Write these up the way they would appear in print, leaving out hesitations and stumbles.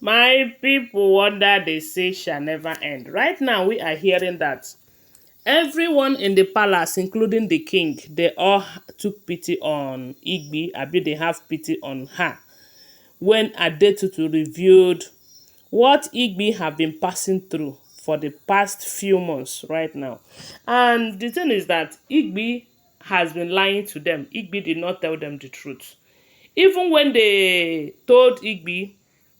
My people wonder they say shall never end. Right now, we are hearing that everyone in the palace, including the king, they all took pity on Igbi. Abi, they have pity on her. When Adetutu revealed what Igbi have been passing through for the past few months right now. And the thing is that Igbi has been lying to them. Igbi did not tell them the truth. Even when they told Igbi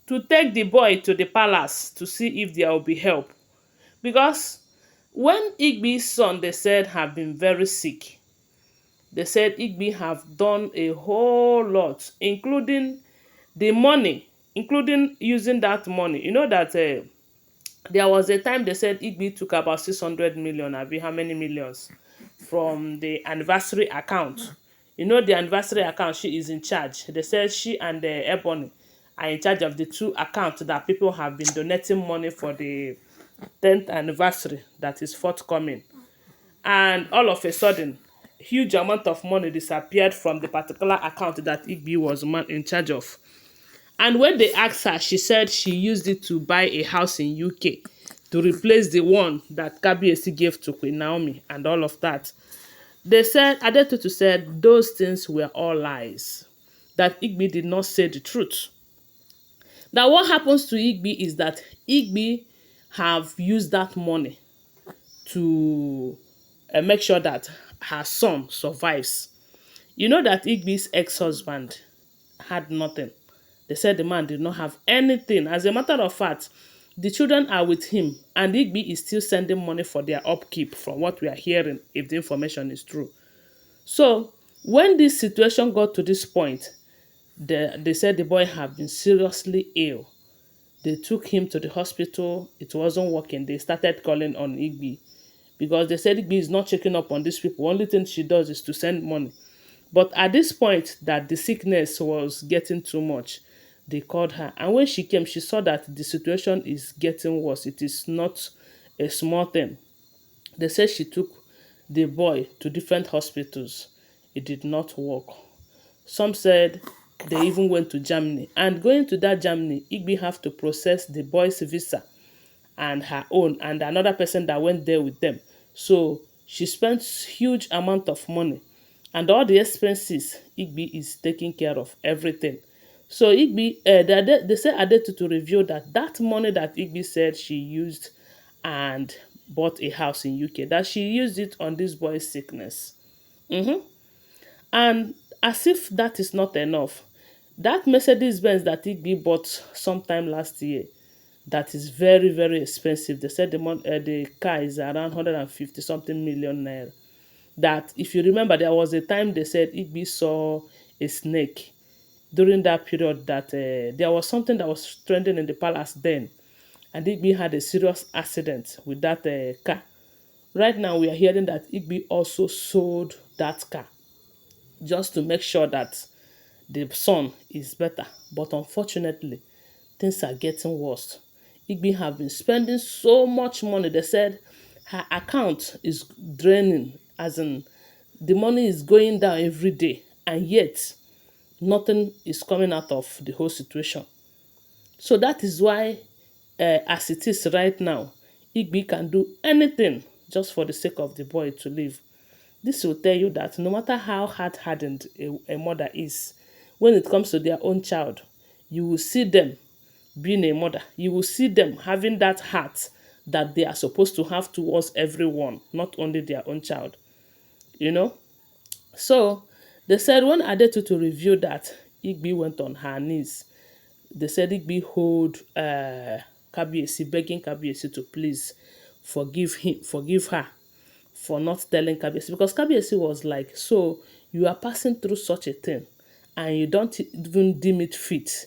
to take the boy to the palace to see if there will be help. Because when Igbi's son, they said, have been very sick, they said Igbi have done a whole lot, including the money, including using that money. You know that there was a time they said Igbi took about 600 million, abi how many millions, from the anniversary account. You know the anniversary account, she is in charge. They said she and Ebony are in charge of the two accounts that people have been donating money for the 10th anniversary that is forthcoming. And all of a sudden, huge amount of money disappeared from the particular account that Igbi was in charge of. And when they asked her, she said she used it to buy a house in UK to replace the one that Kabiesi gave to Queen Naomi and all of that. They said, Adetutu said those things were all lies, that Igbi did not say the truth. Now what happens to Igbi is that Igbi have used that money to make sure that her son survives. You know that Igbi's ex-husband had nothing. They said the man did not have anything. As a matter of fact, the children are with him, and Igbi is still sending money for their upkeep, from what we are hearing, if the information is true. So, when this situation got to this point, they said the boy had been seriously ill. They took him to the hospital. It wasn't working. They started calling on Igbi because they said Igbi is not checking up on these people. Only thing she does is to send money. But at this point that the sickness was getting too much, they called her. And when she came, she saw that the situation is getting worse. It is not a small thing. They said she took the boy to different hospitals. It did not work. Some said they even went to Germany. And going to that Germany, Igbi have to process the boy's visa and her own and another person that went there with them. So she spent huge amount of money. And all the expenses, Igbi is taking care of everything. So Igbi, they say Adetutu revealed that that money that Igbi said she used and bought a house in UK, that she used it on this boy's sickness. Mhm. And as if that is not enough, that Mercedes Benz that Igbi bought sometime last year, that is very, very expensive. They said the car is around 150 something million naira. That if you remember, there was a time they said Igbi saw a snake during that period, that there was something that was trending in the palace then, and Igbi had a serious accident with that car. Right now, we are hearing that Igbi also sold that car just to make sure that the son is better. But unfortunately, things are getting worse. Igbi have been spending so much money. They said her account is draining, as in the money is going down every day, and yet nothing is coming out of the whole situation. So that is why, as it is right now, Igbi can do anything just for the sake of the boy to live. This will tell you that no matter how hard-hardened a mother is, when it comes to their own child, you will see them being a mother. You will see them having that heart that they are supposed to have towards everyone, not only their own child. You know? So, they said when Adetutu revealed that Igbi went on her knees, they said Igbi hold Kabiesi, begging Kabiesi to please forgive her for not telling Kabiesi, because Kabiesi was like, so you are passing through such a thing and you don't even deem it fit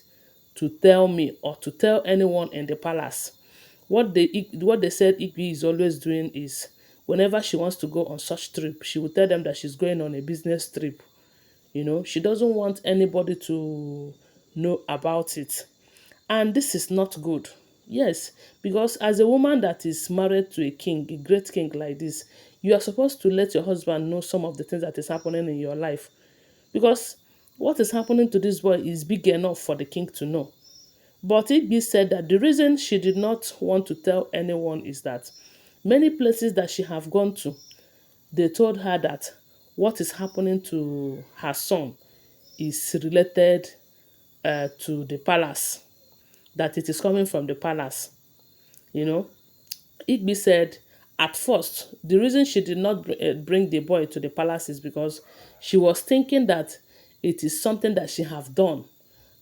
to tell me or to tell anyone in the palace. What they said Igbi is always doing is, whenever she wants to go on such trip, she will tell them that she's going on a business trip. You know, she doesn't want anybody to know about it. And this is not good. Yes, because as a woman that is married to a king, a great king like this, you are supposed to let your husband know some of the things that is happening in your life. Because what is happening to this boy is big enough for the king to know. But Igbi said that the reason she did not want to tell anyone is that many places that she have gone to, they told her that what is happening to her son is related to the palace, that it is coming from the palace. You know, Igbi said at first the reason she did not bring the boy to the palace is because she was thinking that it is something that she have done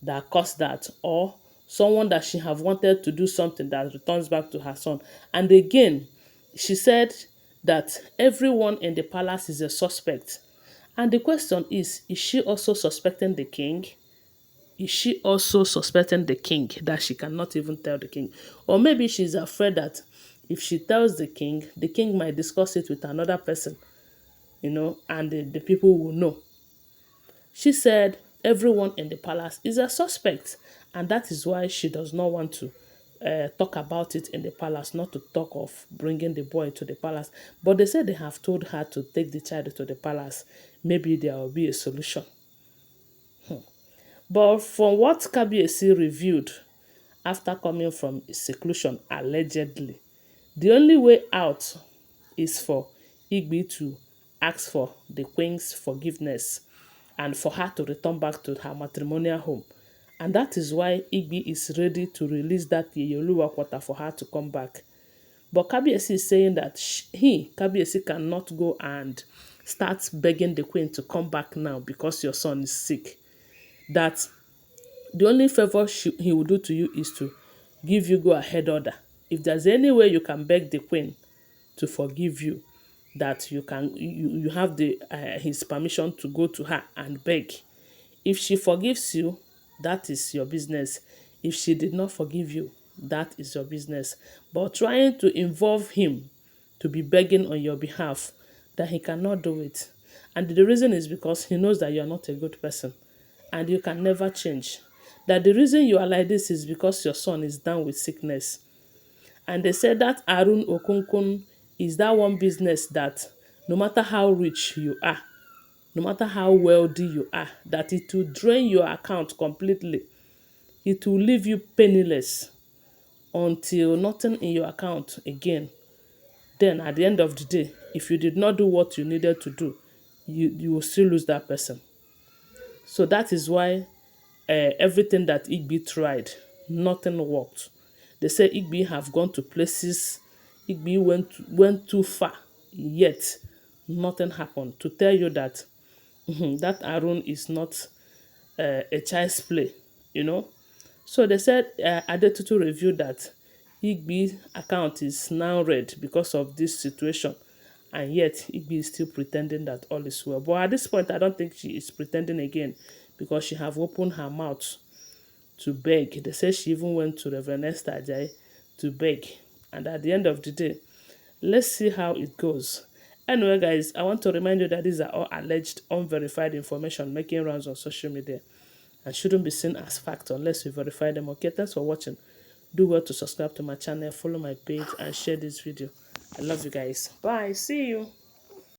that caused that, or someone that she have wanted to do something that returns back to her son. And again, she said that everyone in the palace is a suspect. And the question is she also suspecting the king? Is she also suspecting the king that she cannot even tell the king? Or maybe she's afraid that if she tells the king might discuss it with another person, and the people will know. She said everyone in the palace is a suspect, and that is why she does not want to talk about it in the palace, not to talk of bringing the boy to the palace. But they said they have told her to take the child to the palace. Maybe there will be a solution. But from what Kabiyesi revealed after coming from seclusion, allegedly, the only way out is for Igbi to ask for the queen's forgiveness and for her to return back to her matrimonial home. And that is why Igbi is ready to release that Yeyoluwa quarter for her to come back. But Kabiyesi is saying that Kabiyesi, cannot go and start begging the queen to come back now because your son is sick. That the only favor he will do to you is to give you go-ahead order. If there's any way you can beg the queen to forgive you, that you have the his permission to go to her and beg. If she forgives you, that is your business. If she did not forgive you, that is your business. But trying to involve him to be begging on your behalf, that he cannot do it. And the reason is because he knows that you are not a good person and you can never change. That the reason you are like this is because your son is down with sickness. And they said that Arun Okunkun is that one business that no matter how rich you are, no matter how wealthy you are, that it will drain your account completely. It will leave you penniless until nothing in your account again. Then at the end of the day, if you did not do what you needed to do, you will still lose that person. So that is why everything that Igbi tried, nothing worked. They say Igbi have gone to places, Igbi went too far, yet nothing happened. To tell you that that Arun is not a child's play, you know. So they said Adetutu revealed that Igbi's account is now red because of this situation, and yet Igbi is still pretending that all is well. But at this point, I don't think she is pretending again because she have opened her mouth to beg. They say she even went to Reverend Esther Ajayi to beg. And at the end of the day, let's see how it goes. Anyway, guys, I want to remind you that these are all alleged, unverified information making rounds on social media and shouldn't be seen as fact unless you verify them. Okay, thanks for watching. Do well to subscribe to my channel, follow my page, and share this video. I love you guys. Bye. See you.